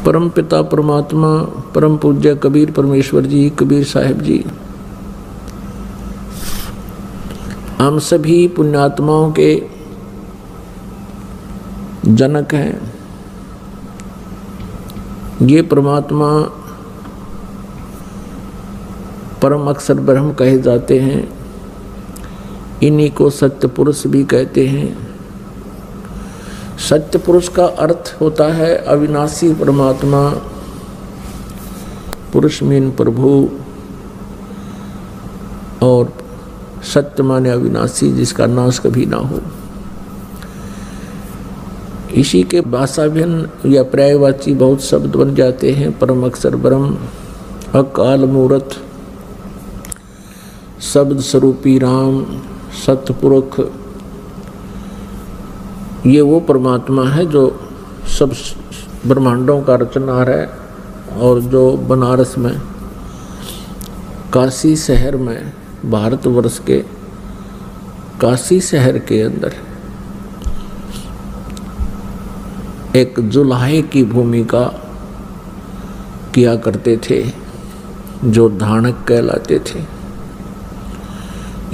परम पिता परमात्मा परम पूज्य कबीर परमेश्वर जी, कबीर साहिब जी, हम सभी पुण्यात्माओं के जनक हैं। ये परमात्मा परम अक्षर ब्रह्म कहे जाते हैं। इन्हीं को सत्य पुरुष भी कहते हैं। सत्य पुरुष का अर्थ होता है अविनाशी परमात्मा, पुरुष मीन प्रभु, और सत्य माने अविनाशी जिसका नाश कभी ना हो। इसी के भाषाभिन्न या पर्यायवाची बहुत शब्द बन जाते हैं। परम अक्षर ब्रह्म, अकाल मूर्त, शब्द स्वरूपी राम, सतपुरुष, ये वो परमात्मा है जो सब ब्रह्मांडों का रचनहार है और जो बनारस में काशी शहर में, भारतवर्ष के काशी शहर के अंदर एक जुलाहे की भूमिका किया करते थे, जो धानक कहलाते थे।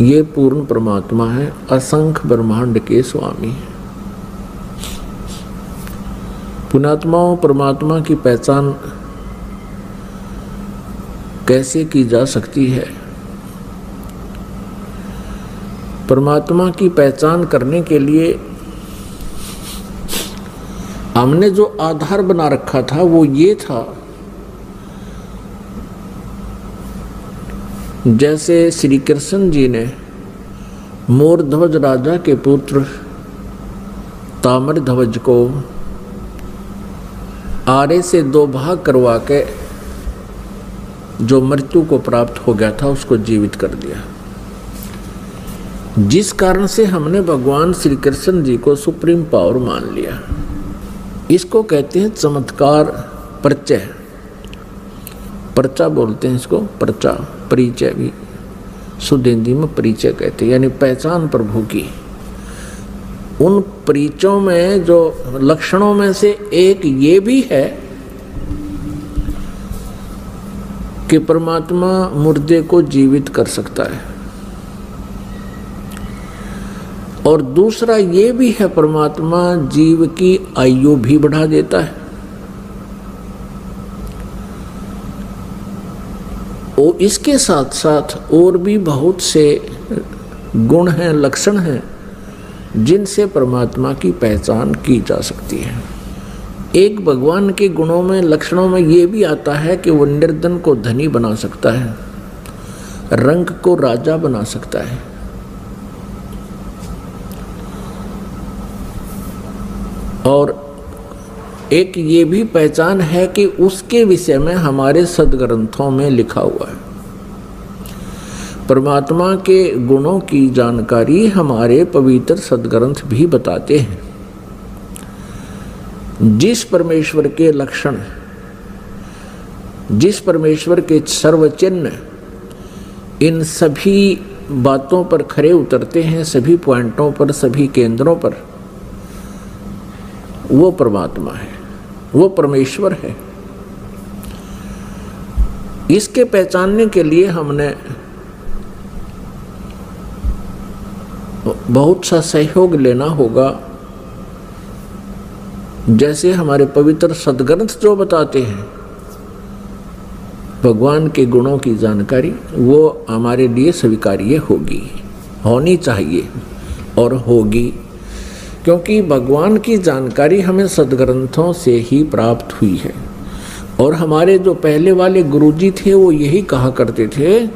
ये पूर्ण परमात्मा है, असंख्य ब्रह्मांड के स्वामी है। पुण्यात्माओं, परमात्मा की पहचान कैसे की जा सकती है? परमात्मा की पहचान करने के लिए हमने जो आधार बना रखा था वो ये था, जैसे श्री कृष्ण जी ने मोरध्वज राजा के पुत्र ताम्रध्वज को आरे से दो भाग करवा के जो मृत्यु को प्राप्त हो गया था उसको जीवित कर दिया। जिस कारण से हमने भगवान श्री कृष्ण जी को सुप्रीम पावर मान लिया। इसको कहते हैं चमत्कार परिचय। पर्चा बोलते हैं इसको, पर्चा, परिचय भी शुद्ध हिंदी में परिचय कहते हैं, यानी पहचान प्रभु की। उन परिचयों में जो लक्षणों में से एक ये भी है कि परमात्मा मुर्दे को जीवित कर सकता है, और दूसरा ये भी है परमात्मा जीव की आयु भी बढ़ा देता है। और इसके साथ साथ और भी बहुत से गुण हैं, लक्षण हैं, जिनसे परमात्मा की पहचान की जा सकती है। एक भगवान के गुणों में, लक्षणों में ये भी आता है कि वो निर्धन को धनी बना सकता है, रंग को राजा बना सकता है, और एक ये भी पहचान है कि उसके विषय में हमारे सदग्रंथों में लिखा हुआ है। परमात्मा के गुणों की जानकारी हमारे पवित्र सदग्रंथ भी बताते हैं। जिस परमेश्वर के लक्षण, जिस परमेश्वर के सर्वचिन्ह इन सभी बातों पर खरे उतरते हैं, सभी पॉइंटों पर, सभी केंद्रों पर, वो परमात्मा है, वो परमेश्वर है। इसके पहचानने के लिए हमने बहुत सा सहयोग लेना होगा। जैसे हमारे पवित्र सदग्रंथ जो बताते हैं भगवान के गुणों की जानकारी, वो हमारे लिए स्वीकार्य होगी, होनी चाहिए और होगी, क्योंकि भगवान की जानकारी हमें सदग्रंथों से ही प्राप्त हुई है। और हमारे जो पहले वाले गुरुजी थे वो यही कहा करते थे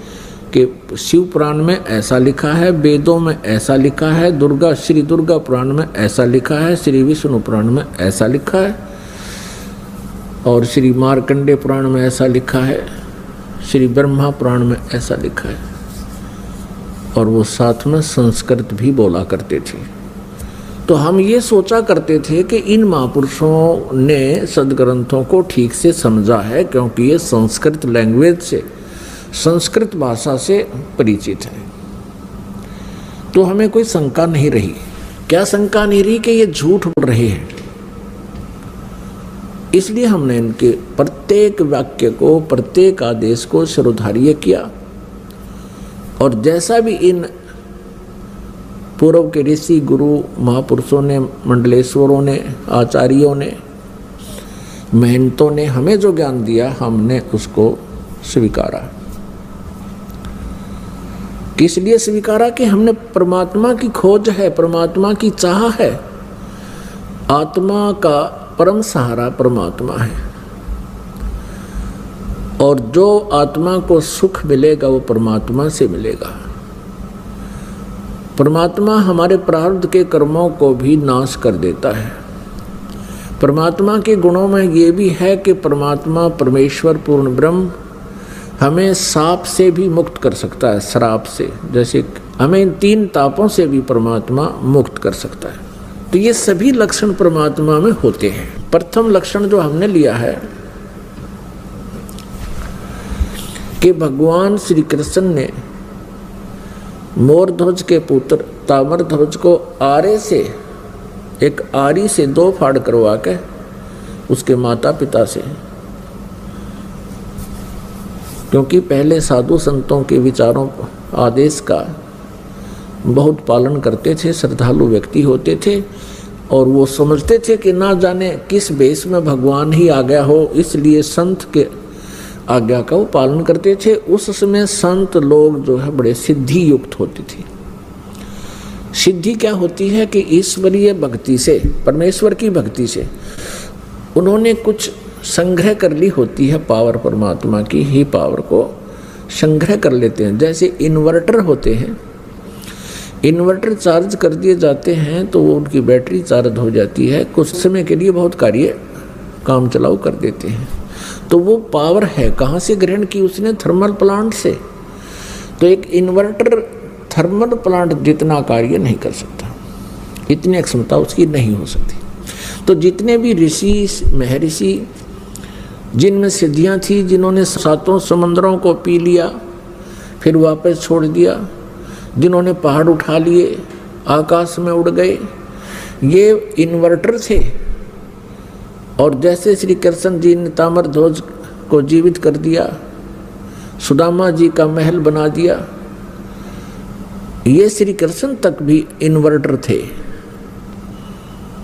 कि शिव पुराण में ऐसा लिखा है, वेदों में ऐसा लिखा है, श्री दुर्गा पुराण में ऐसा लिखा है, श्री विष्णु पुराण में ऐसा लिखा है, और श्री मार्कंडे पुराण में ऐसा लिखा है, श्री ब्रह्मा पुराण में ऐसा लिखा है, और वो साथ में संस्कृत भी बोला करते थे। तो हम ये सोचा करते थे कि इन महापुरुषों ने सदग्रंथों को ठीक से समझा है, क्योंकि ये संस्कृत लैंग्वेज से, संस्कृत भाषा से परिचित है। तो हमें कोई शंका नहीं रही। क्या शंका नहीं रही कि ये झूठ बोल रहे हैं? इसलिए हमने इनके प्रत्येक वाक्य को, प्रत्येक आदेश को शिरोधार्य किया। और जैसा भी इन पूर्व के ऋषि गुरु महापुरुषों ने, मंडलेश्वरों ने, आचार्यों ने, महंतों ने हमें जो ज्ञान दिया, हमने उसको स्वीकारा। किस लिए स्वीकारा? कि हमने परमात्मा की खोज है, परमात्मा की चाह है। आत्मा का परम सहारा परमात्मा है, और जो आत्मा को सुख मिलेगा वो परमात्मा से मिलेगा। परमात्मा हमारे प्रारब्ध के कर्मों को भी नाश कर देता है। परमात्मा के गुणों में ये भी है कि परमात्मा परमेश्वर पूर्ण ब्रह्म हमें साप से भी मुक्त कर सकता है, श्राप से। जैसे हमें इन 3 तापों से भी परमात्मा मुक्त कर सकता है। तो ये सभी लक्षण परमात्मा में होते हैं। प्रथम लक्षण जो हमने लिया है कि भगवान श्री कृष्ण ने मोरध्वज के पुत्र ताम्रध्वज को आरे से, एक आरी से 2 फाड़ करवा के उसके माता पिता से, क्योंकि पहले साधु संतों के विचारों आदेश का बहुत पालन करते थे, श्रद्धालु व्यक्ति होते थे, और वो समझते थे कि ना जाने किस भेष में भगवान ही आ गया हो, इसलिए संत के आज्ञा का वो पालन करते थे। उस समय संत लोग जो है बड़े सिद्धि युक्त होते थे। सिद्धि क्या होती है? कि ईश्वरीय भक्ति से, परमेश्वर की भक्ति से उन्होंने कुछ संग्रह कर ली होती है, पावर परमात्मा की ही पावर को संग्रह कर लेते हैं। जैसे इन्वर्टर होते हैं, इन्वर्टर चार्ज कर दिए जाते हैं तो वो उनकी बैटरी चार्ज हो जाती है, कुछ समय के लिए बहुत कार्य काम चलाऊ कर देते हैं। तो वो पावर है कहाँ से ग्रहण की? उसने थर्मल प्लांट से। तो एक इन्वर्टर थर्मल प्लांट जितना कार्य नहीं कर सकता, इतनी क्षमता उसकी नहीं हो सकती। तो जितने भी ऋषि महर्षि जिनमें सिद्धियाँ थी, जिन्होंने 7 समंदरों को पी लिया फिर वापस छोड़ दिया, जिन्होंने पहाड़ उठा लिए, आकाश में उड़ गए, ये इन्वर्टर थे। और जैसे श्री कृष्ण जी ने ताम्रध्वज को जीवित कर दिया, सुदामा जी का महल बना दिया, ये श्री कृष्ण तक भी इन्वर्टर थे,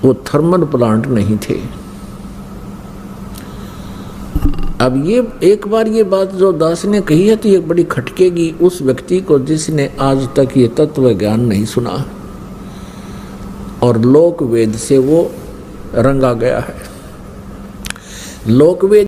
वो थर्मल प्लांट नहीं थे। अब ये एक बार ये बात जो दास ने कही है तो ये बड़ी खटकेगी उस व्यक्ति को जिसने आज तक ये तत्व ज्ञान नहीं सुना और लोक वेद से वो रंगा गया है। लोक वेद